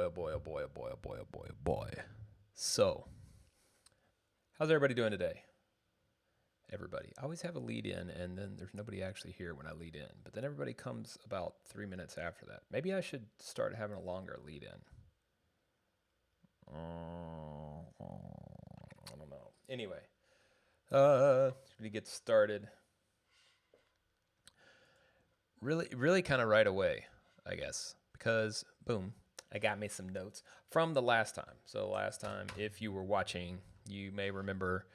boy, oh boy, oh boy, oh boy, oh boy, oh boy, oh boy. So, how's everybody doing today? Everybody. I always have a lead in, and then there's nobody actually here when I lead in. But then everybody comes about 3 minutes after that. Maybe I should start having a longer lead in. I don't know. Anyway, to get started. Really kind of right away, I guess, because boom, I got me some notes from the last time. So last time, if you were watching, you may remember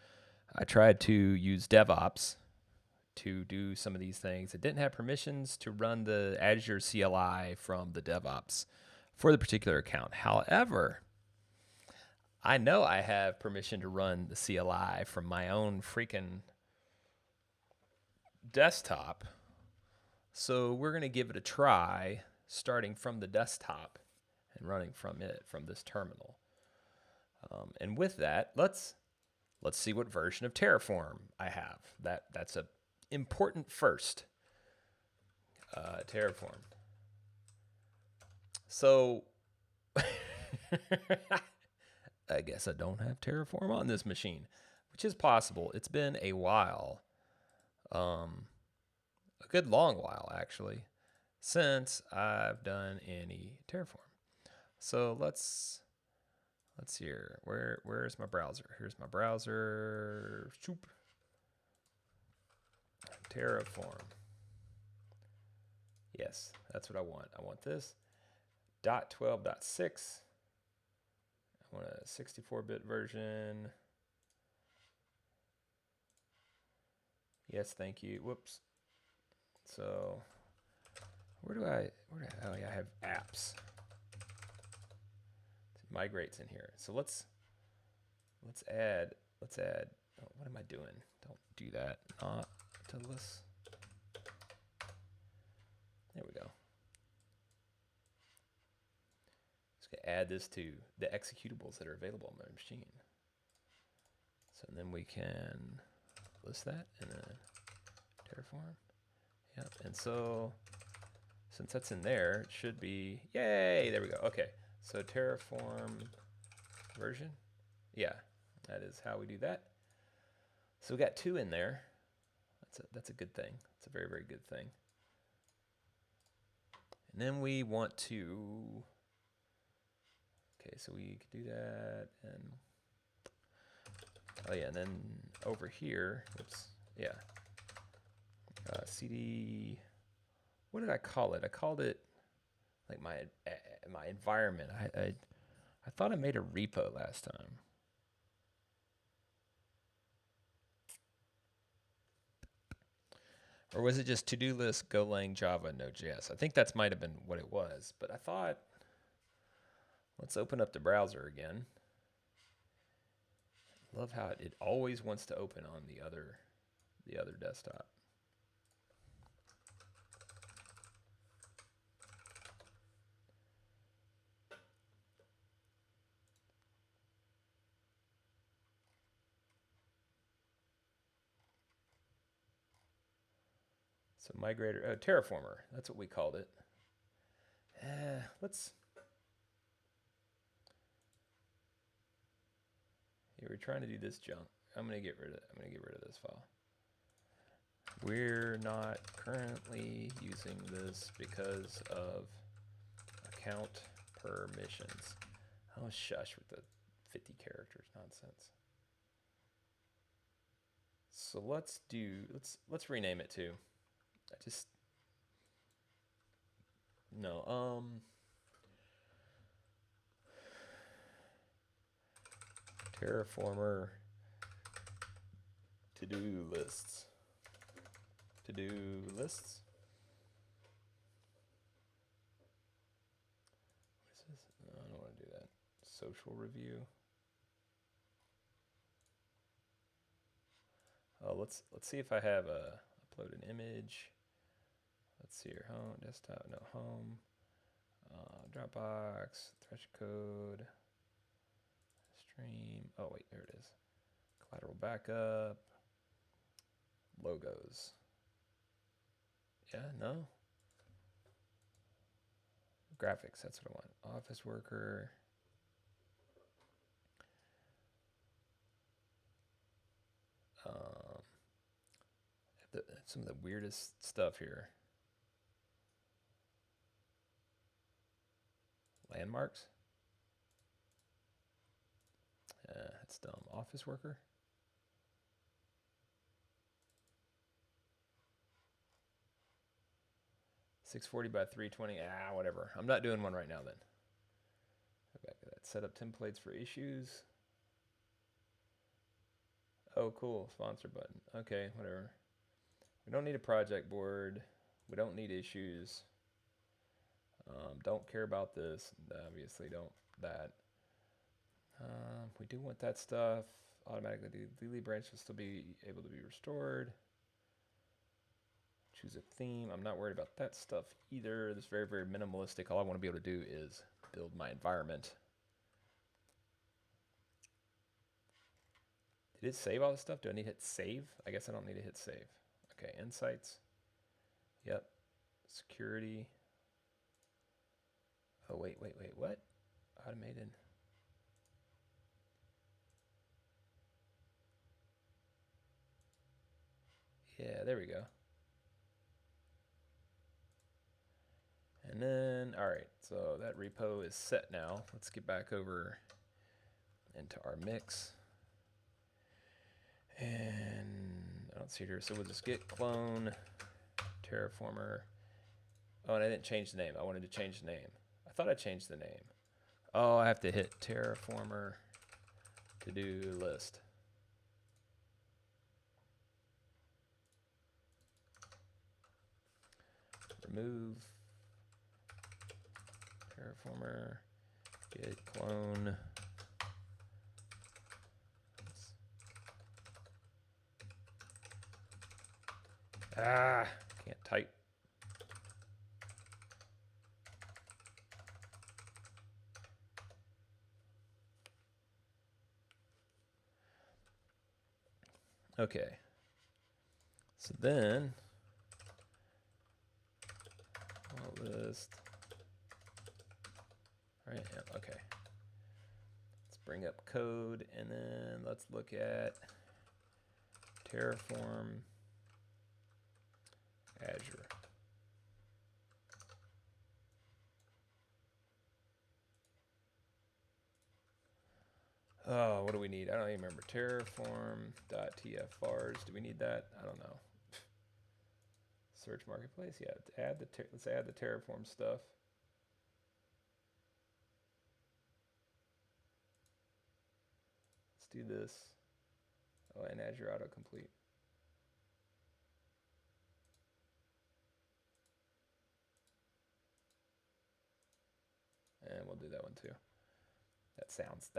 I tried to use DevOps to do some of these things. It didn't have permissions to run the Azure CLI from the DevOps for the particular account. However, I know I have permission to run the CLI from my own freaking desktop. So we're going to give it a try, starting from the desktop and running from it, from this terminal. And with that, let's see what version of Terraform I have. That's a important first. Terraform. So I guess I don't have Terraform on this machine, which is possible. It's been a while, a good long while actually, since I've done any Terraform. So let's see here. Where's my browser? Here's my browser. Shoop. Terraform. Yes, that's what I want. I want this. .12.6. I want a 64-bit version. Yes, thank you. Whoops. So oh yeah, I have apps. Migrates in here. So let's add, oh, what am I doing? Don't do that. Not to list. There we go. Just gonna add this to the executables that are available on my machine. So then we can list that in a terraform. Yep. And so since that's in there, it should be, yay, there we go. Okay. So terraform version. Yeah, that is how we do that. So we got 2 in there. That's a good thing. It's a very, very good thing. And then we want to, okay, so we could do that, and oh yeah, and then over here, oops, yeah, cd, what did I call it? I called it like my environment. I thought I made a repo last time. Or was it just to-do list, Golang, Java, Node.js? I think that might have been what it was. But I thought, let's open up the browser again. Love how it always wants to open on the other desktop. So migrator, terraformer, that's what we called it. We're trying to do this junk. I'm gonna get rid of this file. We're not currently using this because of account permissions. Oh shush with the 50 characters nonsense. So let's rename it to, terraformer to-do lists. To-do lists. What is this? No, I don't want to do that. Social review. Oh, let's see if I have upload an image. Let's see here. Home, desktop, no home. Dropbox, Thrashing code. Stream. Oh wait, there it is. Collateral backup. Logos. Yeah, no. graphics, that's what I want. Office worker. Some of the weirdest stuff here. Landmarks. That's dumb. Office worker. .640 by 320. Whatever. I'm not doing one right now then. Okay, that set up templates for issues. Oh, cool. Sponsor button. Okay, whatever. We don't need a project board. We don't need issues. Don't care about this. Obviously, don't that. We do want that stuff. Automatically, the lead branch will still be able to be restored. Choose a theme. I'm not worried about that stuff either. It's very, very minimalistic. All I want to be able to do is build my environment. Did it save all this stuff? Do I need to hit save? I guess I don't need to hit save. Okay, insights. Yep. Security. Oh, wait, what? Automated. Yeah, there we go. And then, all right, so that repo is set now. Let's get back over into our mix. And I don't see it here, so we'll just git clone terraformer. Oh, and I didn't change the name. I wanted to change the name. I thought I changed the name. Oh, I have to hit terraformer to-do list. Remove terraformer, git clone. Can't type. Okay. So then, list. Right, yeah, okay. Let's bring up code and then let's look at Terraform Azure. Oh, what do we need? I don't even remember. Terraform.tfvars. Do we need that? I don't know. Search marketplace. Yeah, let's add the Terraform stuff. Let's do this. Oh, and Azure autocomplete. And we'll do that one too. That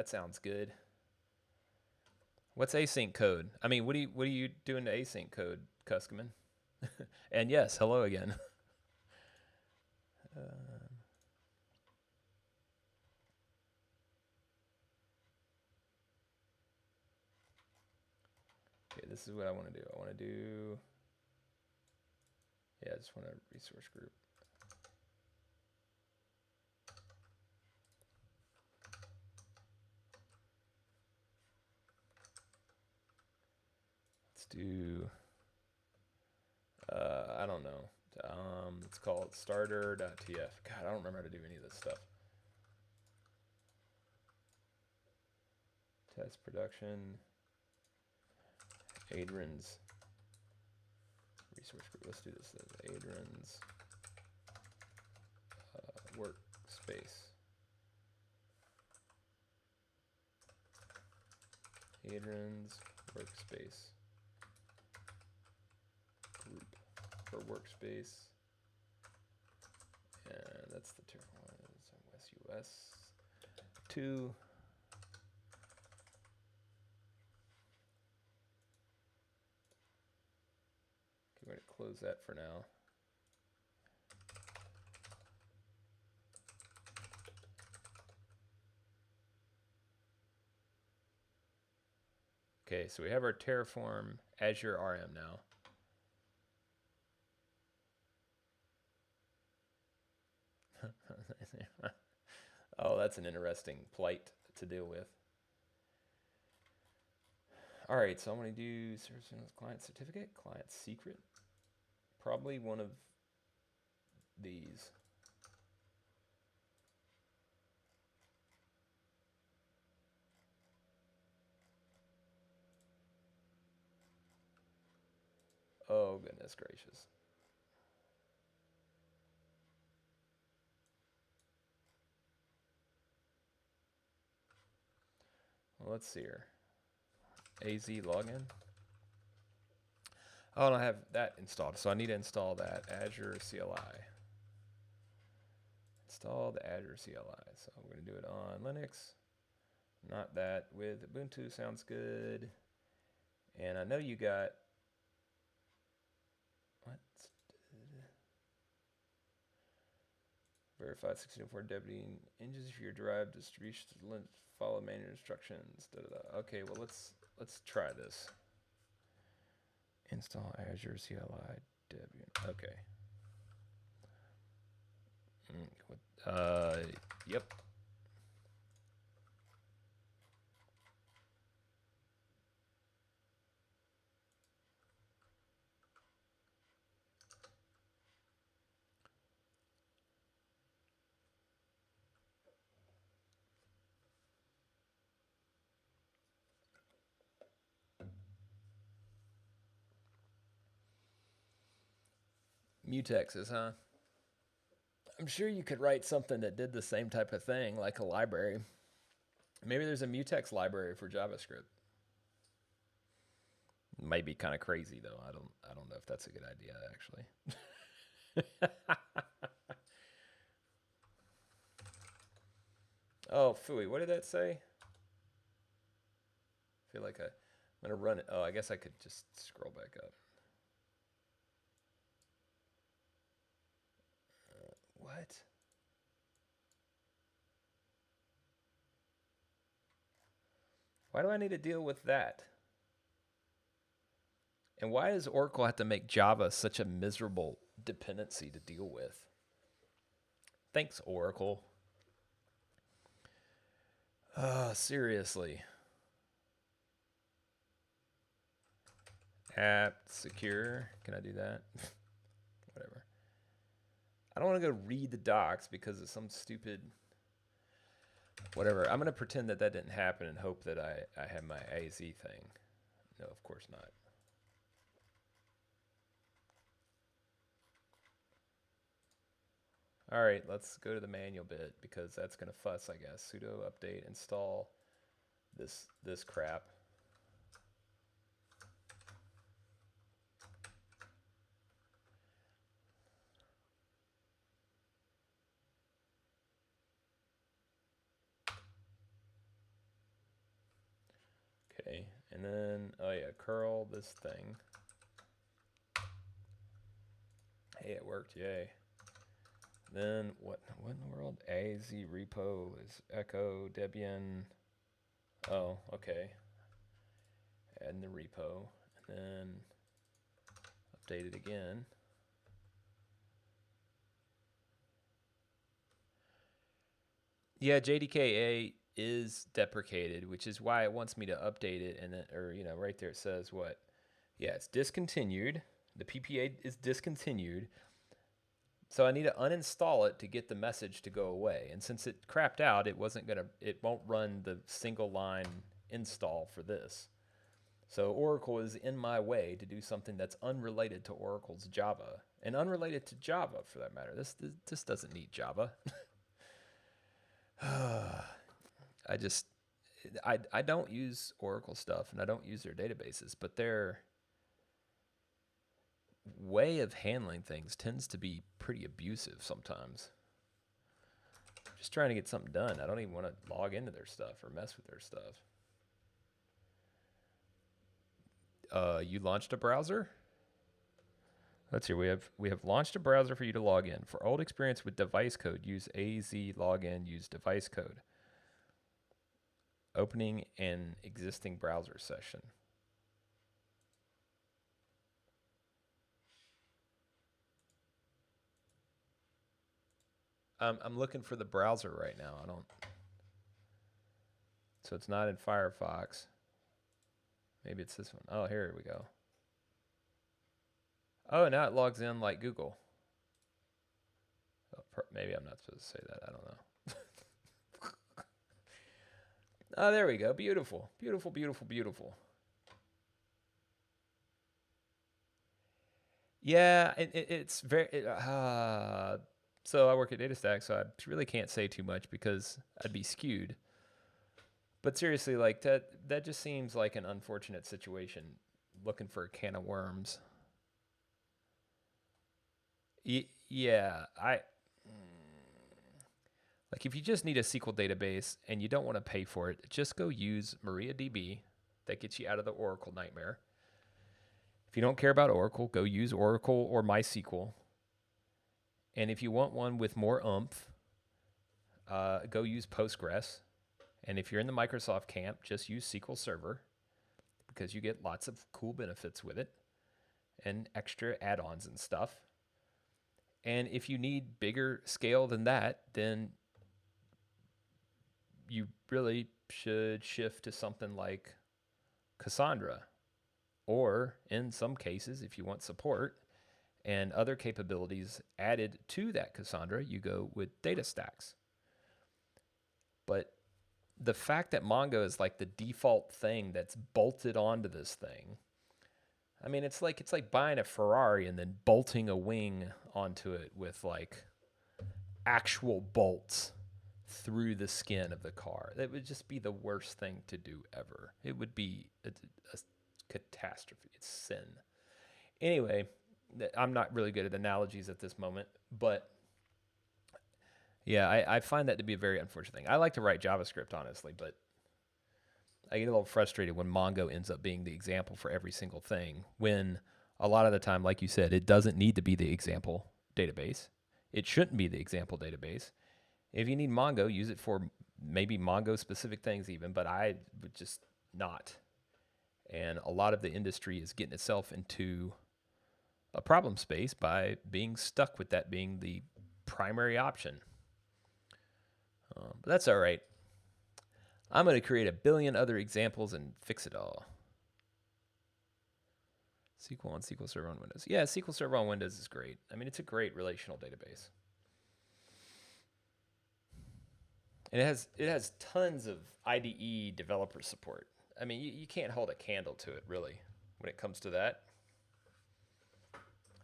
sounds good. What's async code? I mean, what are you doing to async code, Cuskaman? And yes, hello again. Okay, this is what I want to do. I want to do, yeah, I just want a resource group. Let's do, I don't know. Let's call it starter.tf. God, I don't remember how to do any of this stuff. Test production. Adrian's resource group. Let's do this. Adrian's workspace. Adrian's workspace group for workspace. And that's the term. US 2. We're going to close that for now. Okay, so we have our Terraform Azure RM now. Oh, that's an interesting plight to deal with. All right, so I'm going to do client certificate, client secret. Probably one of these. Oh, goodness gracious. Well, let's see here. AZ login. Oh, and I have that installed, so I need to install that Azure CLI. Install the Azure CLI. So we're going to do it on Linux. Not that with Ubuntu sounds good. And I know you got what? Verify 1604 deputy engines for your derived distribution. Follow manual instructions. Da, da, da. Okay, well let's try this. Install Azure CLI Debian. Okay. Yep. Mutexes, huh? I'm sure you could write something that did the same type of thing, like a library. Maybe there's a mutex library for JavaScript. Might be kind of crazy though. I don't know if that's a good idea actually. Oh, phooey, what did that say? I feel like I'm gonna run it. Oh, I guess I could just scroll back up. What? Why do I need to deal with that? And why does Oracle have to make Java such a miserable dependency to deal with? Thanks, Oracle. Seriously. App secure. Can I do that? Whatever. I don't want to go read the docs because of some stupid whatever. I'm going to pretend that didn't happen and hope that I have my AZ thing. No, of course not. All right, let's go to the manual bit because that's going to fuss, I guess. Sudo update install this crap. Okay, and then, oh yeah, curl this thing. Hey, it worked, yay. Then, what in the world? AZ repo is echo Debian. Oh, okay. Add in the repo, and then update it again. Yeah, JDK8 is deprecated, which is why it wants me to update it, and then, or right there it says what? Yeah, it's discontinued. The PPA is discontinued. So I need to uninstall it to get the message to go away. And since it crapped out, it won't run the single line install for this. So Oracle is in my way to do something that's unrelated to Oracle's Java and unrelated to Java for that matter. This doesn't need Java. I don't use Oracle stuff and I don't use their databases, but their way of handling things tends to be pretty abusive sometimes. Just trying to get something done. I don't even want to log into their stuff or mess with their stuff. You launched a browser? Let's see. We have launched a browser for you to log in. For old experience with device code, use AZ login, use device code. Opening an existing browser session. I'm looking for the browser right now. I don't. So it's not in Firefox. Maybe it's this one. Oh, here we go. Oh, now it logs in like Google. Oh, maybe I'm not supposed to say that. I don't know. Oh, there we go. Beautiful, beautiful, beautiful, beautiful. Yeah, it's very. So I work at DataStack, so I really can't say too much because I'd be skewed. But seriously, like that just seems like an unfortunate situation. Looking for a can of worms. Yeah, like if you just need a SQL database and you don't want to pay for it, just go use MariaDB. That gets you out of the Oracle nightmare. If you don't care about Oracle, go use Oracle or MySQL. And if you want one with more oomph, go use Postgres. And if you're in the Microsoft camp, just use SQL Server because you get lots of cool benefits with it and extra add-ons and stuff. And if you need bigger scale than that, then you really should shift to something like Cassandra. Or in some cases, if you want support and other capabilities added to that Cassandra, you go with DataStax. But the fact that Mongo is like the default thing that's bolted onto this thing, I mean, it's like buying a Ferrari and then bolting a wing onto it with like actual bolts through the skin of the car. That would just be the worst thing to do ever. It would be a catastrophe. It's sin. Anyway, I'm not really good at analogies at this moment, but yeah, I find that to be a very unfortunate thing. I like to write JavaScript, honestly, but I get a little frustrated when Mongo ends up being the example for every single thing, when a lot of the time, like you said, it doesn't need to be the example database. It shouldn't be the example database. If you need Mongo, use it for maybe Mongo-specific things even, but I would just not. And a lot of the industry is getting itself into a problem space by being stuck with that being the primary option. But that's all right. I'm going to create a billion other examples and fix it all. SQL on SQL Server on Windows. Yeah, SQL Server on Windows is great. I mean, it's a great relational database. And it has tons of IDE developer support. I mean, you can't hold a candle to it, really, when it comes to that.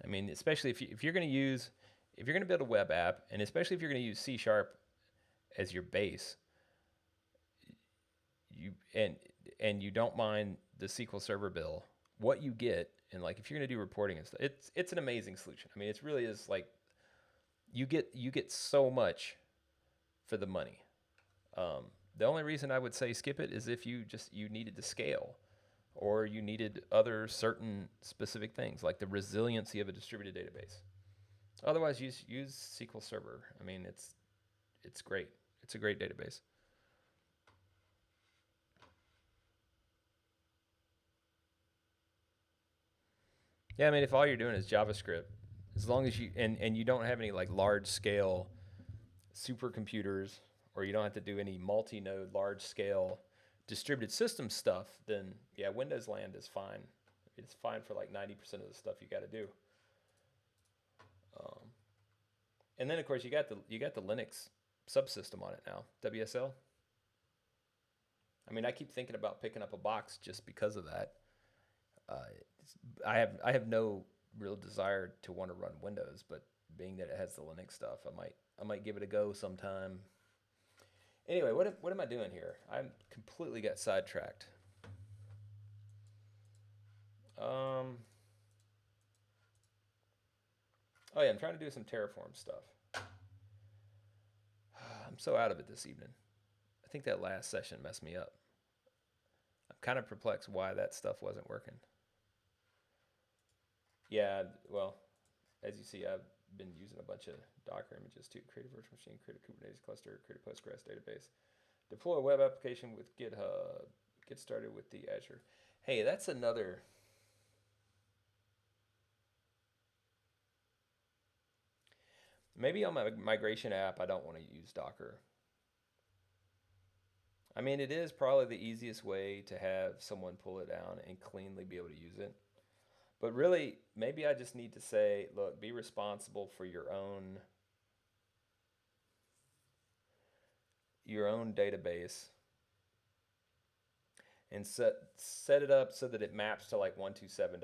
I mean, especially if you're going to build a web app, and especially if you're going to use C# as your base, and you don't mind the SQL Server bill, what you get, and like if you're going to do reporting and stuff, it's an amazing solution. I mean, it really is like you get so much for the money. The only reason I would say skip it is if you needed to scale, or you needed other certain specific things like the resiliency of a distributed database. Otherwise, use SQL Server. I mean, it's great. It's a great database. Yeah, I mean, if all you're doing is JavaScript, as long as you don't have any like large scale supercomputers, or you don't have to do any multi-node large scale distributed system stuff, then yeah, Windows land is fine. It's fine for like 90% of the stuff you got to do. And then of course you got the Linux subsystem on it now, WSL. I mean, I keep thinking about picking up a box just because of that. I have no real desire to want to run Windows, but being that it has the Linux stuff, I might give it a go sometime. Anyway, what am I doing here? I completely got sidetracked. Oh yeah, I'm trying to do some terraform stuff. I'm so out of it this evening. I think that last session messed me up. I'm kind of perplexed why that stuff wasn't working. Yeah, well, as you see, I've been using a bunch of Docker images too. Create a virtual machine, create a Kubernetes cluster, create a Postgres database, deploy a web application with GitHub, get started with the Azure. Hey, that's another. Maybe on my migration app, I don't want to use Docker. I mean, it is probably the easiest way to have someone pull it down and cleanly be able to use it. But really, maybe I just need to say, look, be responsible for your own database and set it up so that it maps to like 127.0.0.1,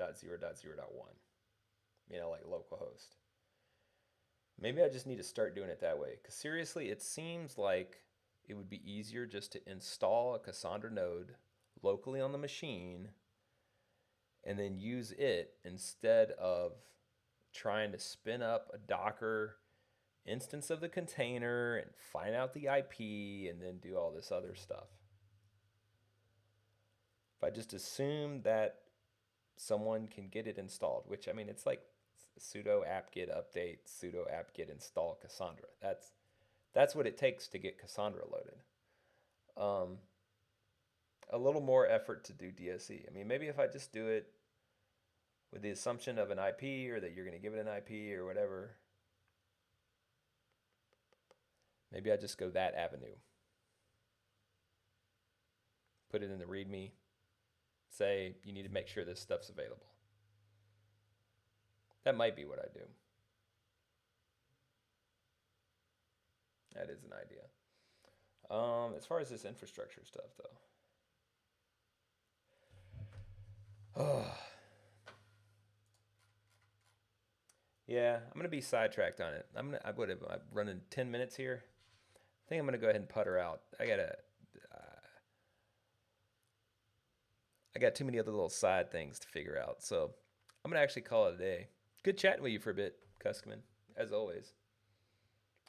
like localhost. Maybe I just need to start doing it that way. Because seriously, it seems like it would be easier just to install a Cassandra node locally on the machine and then use it instead of trying to spin up a Docker instance of the container and find out the IP and then do all this other stuff. If I just assume that someone can get it installed, which I mean, it's like sudo apt-get update, sudo apt-get install Cassandra. That's what it takes to get Cassandra loaded. A little more effort to do DSE. I mean, maybe if I just do it with the assumption of an IP or that you're going to give it an IP or whatever, maybe I just go that avenue. Put it in the README. Say you need to make sure this stuff's available. That might be what I do. That is an idea. As far as this infrastructure stuff, though. Yeah, I'm gonna be sidetracked on it. I'm running 10 minutes here. I think I'm gonna go ahead and putter out. I got too many other little side things to figure out, so I'm gonna actually call it a day. Good chatting with you for a bit, Kuskman, as always.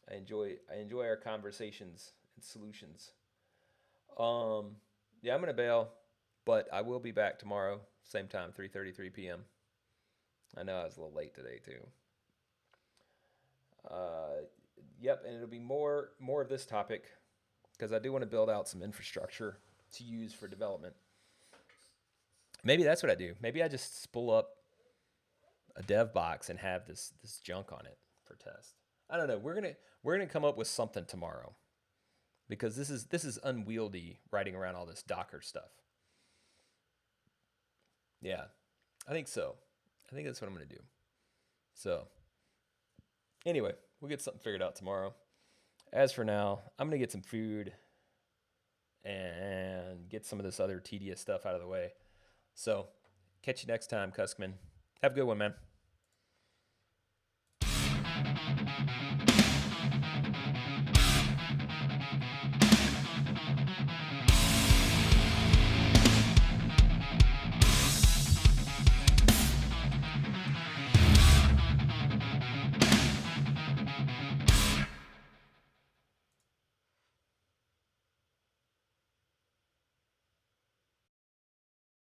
I enjoy our conversations and solutions. Yeah, I'm gonna bail, but I will be back tomorrow, same time, 3:33 p.m. I know I was a little late today too. Yep, and it'll be more of this topic because I do want to build out some infrastructure to use for development. Maybe that's what I do. Maybe I just spool up a dev box and have this junk on it for test. I don't know. We're gonna come up with something tomorrow because this is unwieldy writing around all this Docker stuff. Yeah, I think so. I think that's what I'm gonna do. So anyway, we'll get something figured out tomorrow. As for now, I'm gonna get some food and get some of this other tedious stuff out of the way. So catch you next time, Kuskman. Have a good one, man.